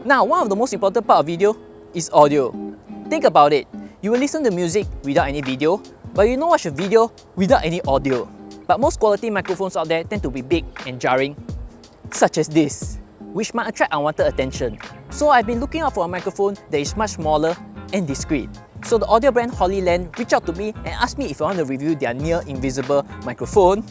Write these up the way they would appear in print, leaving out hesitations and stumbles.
Now, one of the most important part of video is audio. Think about it. You will listen to music without any video, but you don't watch a video without any audio. But most quality microphones out there tend to be big and jarring, such as this, which might attract unwanted attention. So I've been looking out for a microphone that is much smaller and discreet. So the audio brand Hollyland reached out to me and asked me if I want to review their near invisible microphone.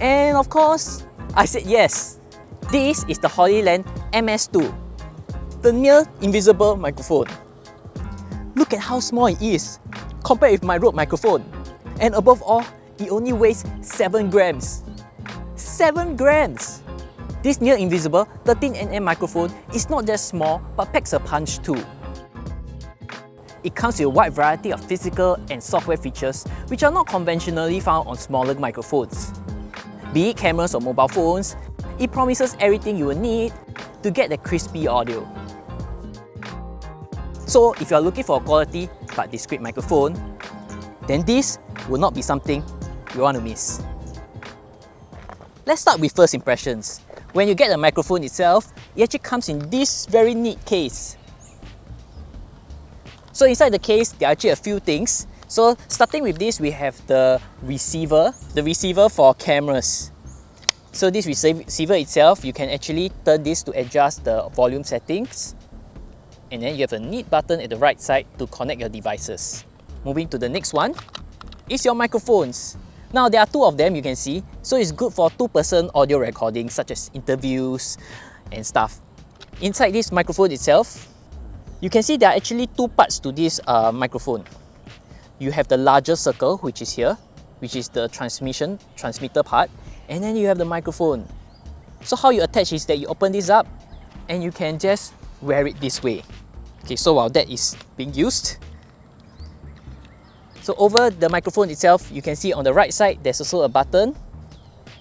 And of course, I said yes. This is the Hollyland MS2, the near invisible microphone. Look at how small it is compared with my Rode microphone. And above all, it only weighs 7 grams. 7 grams! This near invisible 13mm microphone is not just small but packs a punch too. It comes with a wide variety of physical and software features which are not conventionally found on smaller microphones. Be it cameras or mobile phones, it promises everything you will need to get the crispy audio. So if you are looking for a quality but discreet microphone, then this will not be something you want to miss. Let's start with first impressions. When you get the microphone itself, it actually comes in this very neat case. So inside the case, there are actually a few things. So starting with this, we have the receiver for cameras. So this receiver itself, you can actually turn this to adjust the volume settings. And then you have a neat button at the right side to connect your devices. Moving to the next one is your microphones. Now there are 2 of them you can see, so it's good for 2-person audio recording such as interviews and stuff. Inside this microphone itself, you can see there are actually 2 parts to this microphone. You have the larger circle, which is here, which is the transmitter part, and then you have the microphone. So how you attach is that you open this up and you can just wear it this way. Okay, so while that is being used, so over the microphone itself, you can see on the right side, there's also a button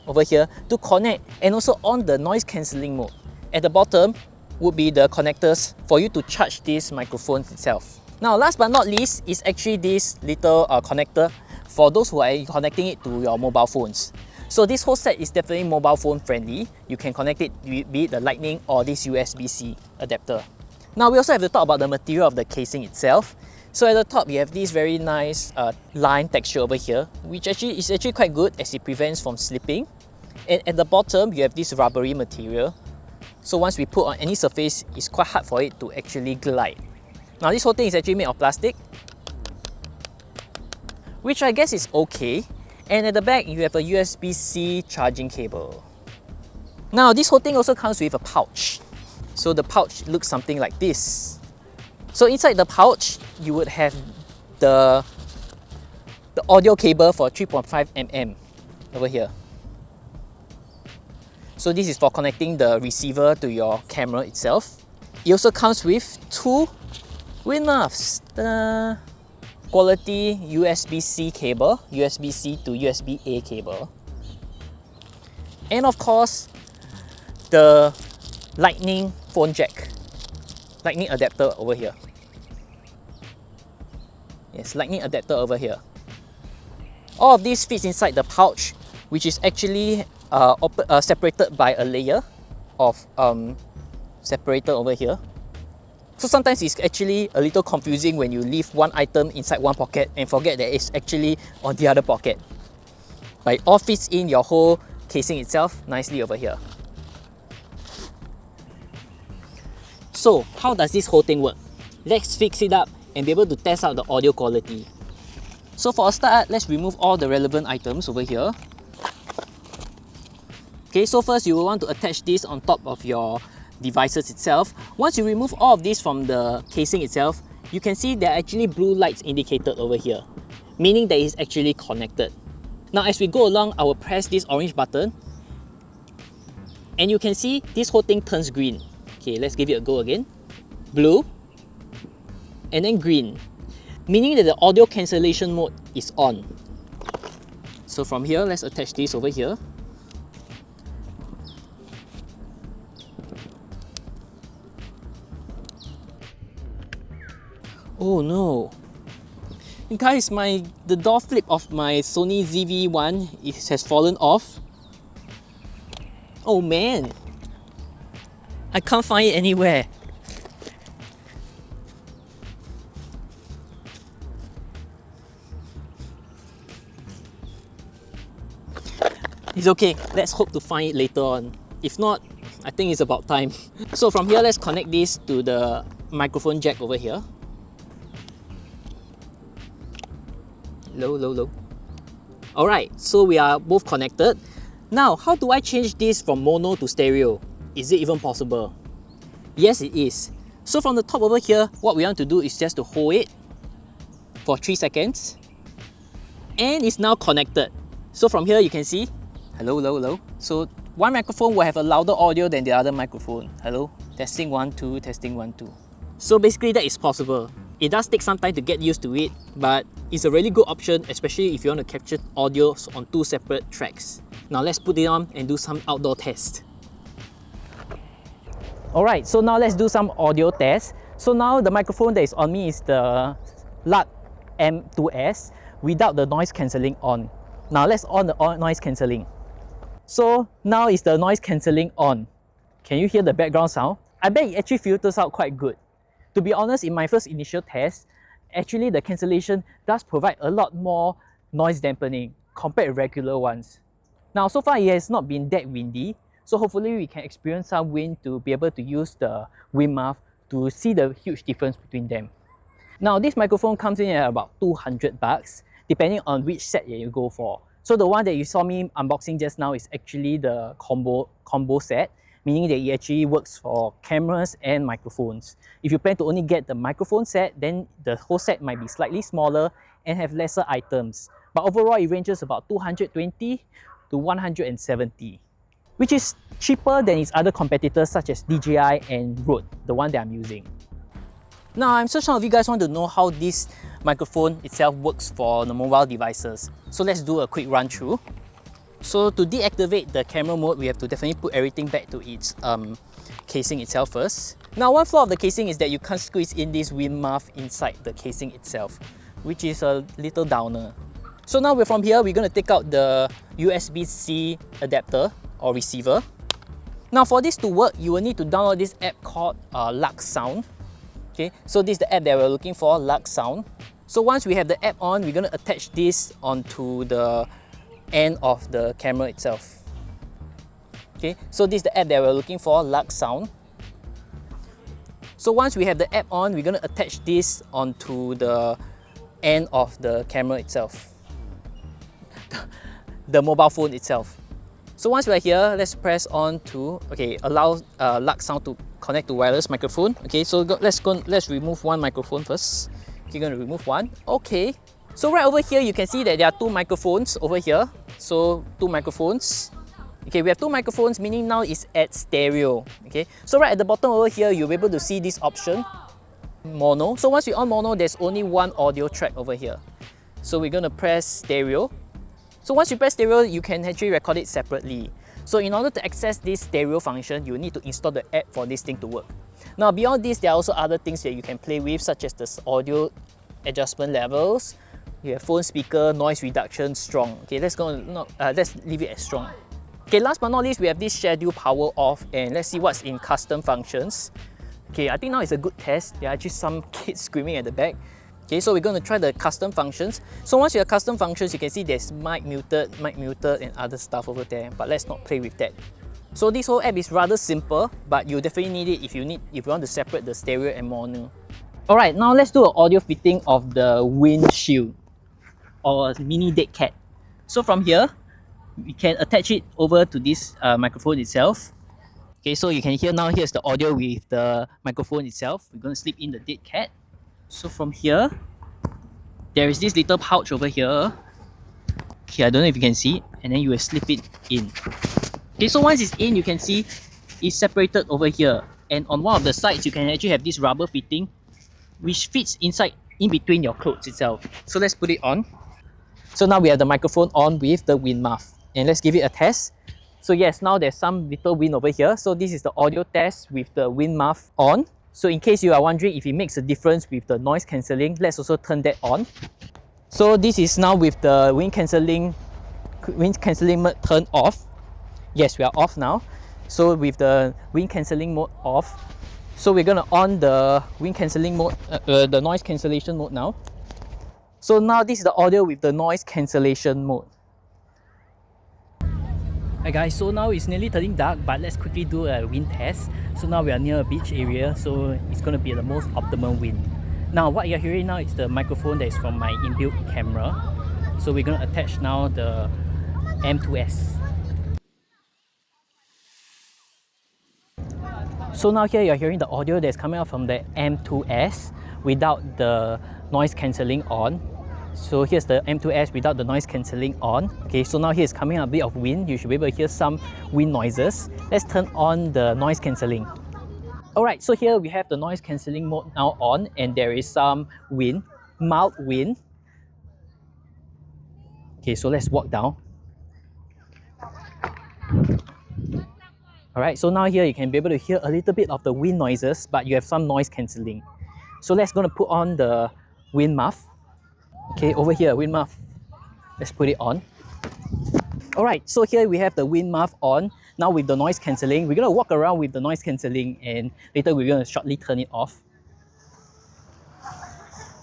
over here to connect and also on the noise cancelling mode. At the bottom would be the connectors for you to charge this microphone itself. Now last but not least is actually this little connector for those who are connecting it to your mobile phones. So this whole set is definitely mobile phone friendly. You can connect it, be it the Lightning or this USB-C adapter. Now we also have to talk about the material of the casing itself. So at the top you have this very nice line texture over here, which is actually quite good as it prevents from slipping. And at the bottom you have this rubbery material. So once we put on any surface, it's quite hard for it to actually glide. Now this whole thing is actually made of plastic, which I guess is okay. And at the back you have a USB-C charging cable. Now this whole thing also comes with a pouch. So the pouch looks something like this. So inside the pouch, you would have the audio cable for 3.5mm over here. So this is for connecting the receiver to your camera itself. It also comes with 2 windmuffs. Quality USB-C cable, USB-C to USB-A cable. And of course, the Lightning phone jack. Lightning adapter over here. Yes, Lightning adapter over here. All of this fits inside the pouch, which is actually separated by a layer of separator over here. So sometimes it's actually a little confusing when you leave one item inside one pocket and forget that it's actually on the other pocket. But it all fits in your whole casing itself nicely over here. So how does this whole thing work? Let's fix it up and be able to test out the audio quality. So for a start, let's remove all the relevant items over here. Okay, so first you will want to attach this on top of your devices itself. Once you remove all of this from the casing itself, you can see there are actually blue lights indicated over here, meaning that it's actually connected. Now as we go along, I will press this orange button and you can see this whole thing turns green. Okay, let's give it a go again. Blue and then green, meaning that the audio cancellation mode is on. So from here, let's attach this over here. Oh no! Guys, the door flip of my Sony ZV-1 has fallen off. Oh man! I can't find it anywhere. It's okay, let's hope to find it later on. If not, I think it's about time. So from here, let's connect this to the microphone jack over here. Low, low, low. Alright, so we are both connected. Now, how do I change this from mono to stereo? Is it even possible? Yes, it is. So from the top over here, what we want to do is just to hold it for 3 seconds. And it's now connected. So from here, you can see, hello, low, low. So one microphone will have a louder audio than the other microphone. Hello, testing 1, 2, testing 1, 2. So basically that is possible. It does take some time to get used to it, but it's a really good option, especially if you want to capture audio on 2 separate tracks. Now let's put it on and do some outdoor tests. Alright, so now let's do some audio tests. So now the microphone that is on me is the Lark M2S without the noise cancelling on. Now let's on the noise cancelling. So now is the noise cancelling on. Can you hear the background sound? I bet it actually filters out quite good. To be honest, in my first initial test, actually the cancellation does provide a lot more noise dampening compared to regular ones. Now so far it has not been that windy, so hopefully we can experience some wind to be able to use the wind muff to see the huge difference between them. Now this microphone comes in at about 200 bucks, depending on which set that you go for. So the one that you saw me unboxing just now is actually the combo set, meaning that it actually works for cameras and microphones. If you plan to only get the microphone set, then the whole set might be slightly smaller and have lesser items. But overall, it ranges about 220 to 170, which is cheaper than its other competitors such as DJI and Rode, the one that I'm using. Now, I'm sure some of you guys want to know how this microphone itself works for the mobile devices. So let's do a quick run through. So to deactivate the camera mode, we have to definitely put everything back to its casing itself first. Now one flaw of the casing is that you can't squeeze in this wind muff inside the casing itself, which is a little downer. So now from here, we're going to take out the USB-C adapter or receiver. Now for this to work, you will need to download this app called Lark Sound. Okay, so this is the app that we're looking for, Lark Sound. So once we have the app on, we're going to attach this onto the end of the camera itself. Okay, so this is the app that we're looking for, Lark Sound. So once we have the app on, we're going to attach this onto the end of the camera itself, the mobile phone itself. So once we're here, let's press on to, okay, allow Lark Sound to connect to wireless microphone. Okay, so let's remove one microphone first. You're going to remove one. Okay. So right over here, you can see that there are 2 microphones over here. So 2 microphones. Okay, we have 2 microphones, meaning now it's at stereo. Okay, so right at the bottom over here, you'll be able to see this option, mono. So once we on mono, there's only one audio track over here. So we're going to press stereo. So once you press stereo, you can actually record it separately. So in order to access this stereo function, you need to install the app for this thing to work. Now beyond this, there are also other things that you can play with, such as the audio adjustment levels. You have phone speaker, noise reduction, strong. Okay, let's leave it as strong. Okay, last but not least, we have this schedule power off, and let's see what's in custom functions. Okay, I think now it's a good test. There are actually some kids screaming at the back. Okay, so we're going to try the custom functions. So once you have custom functions, you can see there's mic muted, and other stuff over there, but let's not play with that. So this whole app is rather simple, but you definitely need it if you want to separate the stereo and mono. Alright, now let's do an audio fitting of the windshield or a mini dead cat. So from here, we can attach it over to this microphone itself. Okay, so you can hear now, here's the audio with the microphone itself. We're going to slip in the dead cat. So from here, there is this little pouch over here. Okay, I don't know if you can see, and then you will slip it in. Okay, so once it's in, you can see it's separated over here. And on one of the sides, you can actually have this rubber fitting, which fits inside in between your clothes itself. So let's put it on. So now we have the microphone on with the wind muff, and let's give it a test. So yes, now there's some little wind over here. So this is the audio test with the wind muff on. So in case you are wondering if it makes a difference with the noise cancelling, let's also turn that on. So this is now with the wind cancelling mode turned off. Yes, we are off now. So with the wind cancelling mode off, so we're gonna on the wind cancelling mode, the noise cancellation mode now. So now this is the audio with the noise cancellation mode. Hi guys, so now it's nearly turning dark, but let's quickly do a wind test. So now we are near a beach area, so it's going to be the most optimum wind. Now what you're hearing now is the microphone that is from my inbuilt camera. So we're going to attach now the M2S. So now here you're hearing the audio that's coming out from the M2S without the noise cancelling on. So here's the M2S without the noise cancelling on. Okay, so now here's coming out a bit of wind. You should be able to hear some wind noises. Let's turn on the noise cancelling. Alright, so here we have the noise cancelling mode now on, and there is some wind, mild wind. Okay, so let's walk down. Alright, so now here you can be able to hear a little bit of the wind noises, but you have some noise cancelling. So let's gonna put on the wind muff. Okay, over here, wind muff. Let's put it on. Alright, so here we have the wind muff on. Now with the noise cancelling, we're gonna walk around with the noise cancelling, and later we're gonna shortly turn it off.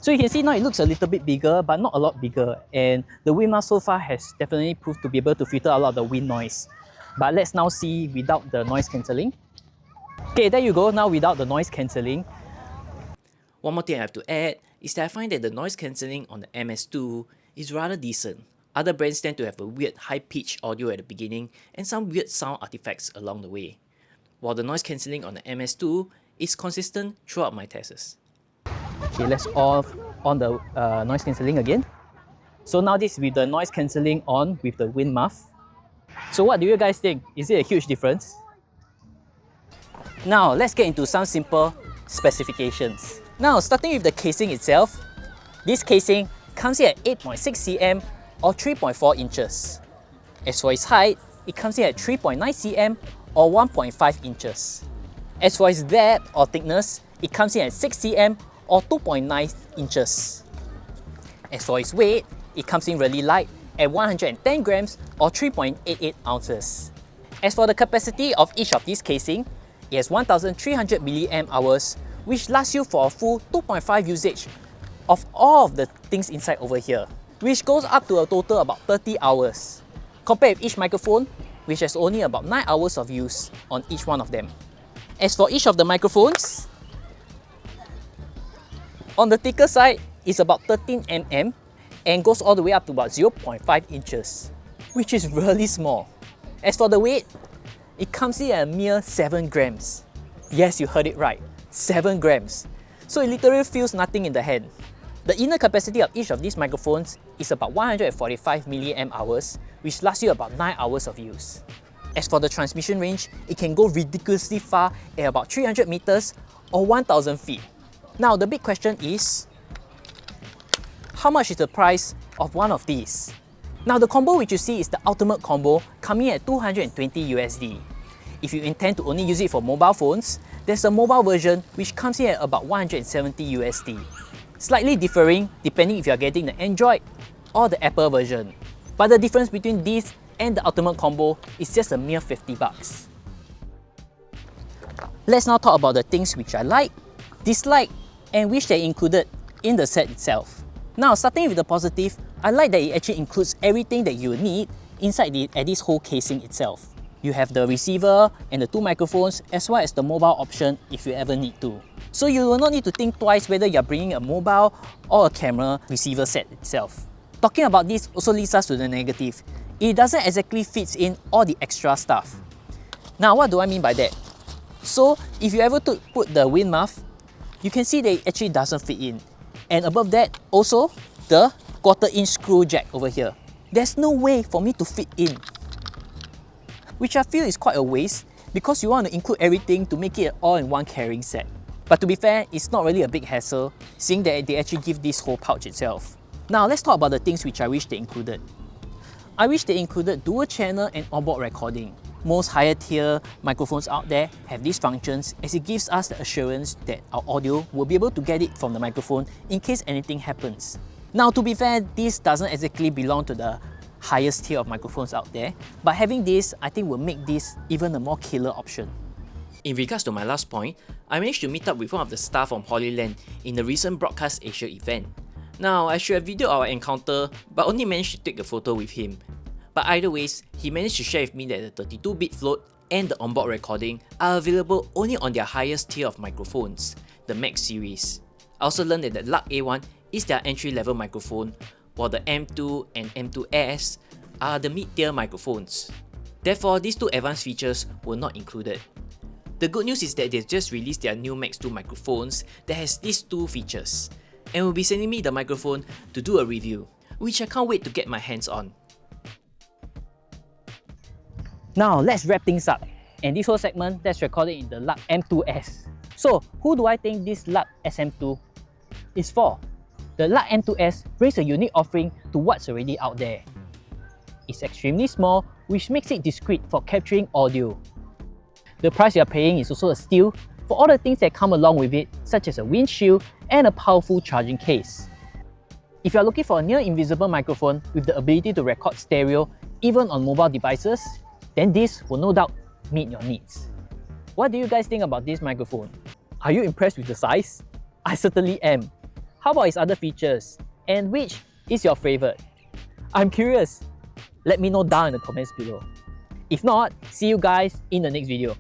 So you can see now it looks a little bit bigger, but not a lot bigger. And the wind muff so far has definitely proved to be able to filter a lot of the wind noise. But let's now see without the noise cancelling. Okay, there you go, now without the noise cancelling. One more thing I have to add is that I find that the noise cancelling on the MS2 is rather decent. Other brands tend to have a weird high-pitched audio at the beginning and some weird sound artifacts along the way, while the noise cancelling on the MS2 is consistent throughout my tests. Okay, let's off on the noise cancelling again. So now this is with the noise cancelling on with the wind muff. So what do you guys think? Is it a huge difference? Now let's get into some simple specifications. Now starting with the casing itself, this casing comes in at 8.6 cm or 3.4 inches. As for its height, it comes in at 3.9 cm or 1.5 inches. As for its depth or thickness, it comes in at 6 cm or 2.9 inches. As for its weight, it comes in really light at 110 grams or 3.88 ounces. As for the capacity of each of these casing, it has 1300 mAh, which lasts you for a full 2.5 usage of all of the things inside over here, which goes up to a total about 30 hours. Compared with each microphone, which has only about 9 hours of use on each one of them. As for each of the microphones, on the thicker side, it's about 13 mm and goes all the way up to about 0.5 inches, which is really small. As for the weight, it comes in at a mere 7 grams. Yes, you heard it right, 7 grams. So it literally feels nothing in the hand. The inner capacity of each of these microphones is about 145 mAh, which lasts you about 9 hours of use. As for the transmission range, it can go ridiculously far at about 300 meters or 1000 feet. Now the big question is, how much is the price of one of these? Now the combo which you see is the ultimate combo, coming at 220 USD. If you intend to only use it for mobile phones, there's a mobile version which comes in at about 170 USD. Slightly differing depending if you are getting the Android or the Apple version. But the difference between these and the ultimate combo is just a mere 50 bucks. Let's now talk about the things which I like, dislike, and wish they included in the set itself. Now starting with the positive, I like that it actually includes everything that you need inside this whole casing itself. You have the receiver and the 2 microphones, as well as the mobile option if you ever need to. So you will not need to think twice whether you're bringing a mobile or a camera receiver set itself. Talking about this also leads us to the negative. It doesn't exactly fit in all the extra stuff. Now what do I mean by that? So if you ever put the wind muff, you can see that it actually doesn't fit in. And above that, also the 1/4 inch screw jack over here. There's no way for me to fit in, which I feel is quite a waste because you want to include everything to make it an all-in-one carrying set. But to be fair, it's not really a big hassle, seeing that they actually give this whole pouch itself. Now let's talk about the things which I wish they included. I wish they included dual channel and onboard recording. Most higher tier microphones out there have these functions, as it gives us the assurance that our audio will be able to get it from the microphone in case anything happens. Now to be fair, this doesn't exactly belong to the highest tier of microphones out there, but having this I think will make this even a more killer option. In regards to my last point, I managed to meet up with one of the staff from Hollyland in the recent Broadcast Asia event. Now, I should have videoed our encounter, but only managed to take a photo with him. But either ways, he managed to share with me that the 32-bit float and the onboard recording are available only on their highest tier of microphones, the Max series. I also learned that the Lark A1 is their entry-level microphone, while the M2 and M2S are the mid-tier microphones. Therefore, these two advanced features were not included. The good news is that they've just released their new Max 2 microphones that has these two features, and will be sending me the microphone to do a review, which I can't wait to get my hands on. Now let's wrap things up. And this whole segment, that's recorded in the Lark M2S. So who do I think this Lark SM2 is for? The Lark M2S brings a unique offering to what's already out there. It's extremely small, which makes it discreet for capturing audio. The price you're paying is also a steal for all the things that come along with it, such as a windshield and a powerful charging case. If you're looking for a near-invisible microphone with the ability to record stereo even on mobile devices, then this will no doubt meet your needs. What do you guys think about this microphone? Are you impressed with the size? I certainly am. How about its other features? And which is your favorite? I'm curious. Let me know down in the comments below. If not, see you guys in the next video.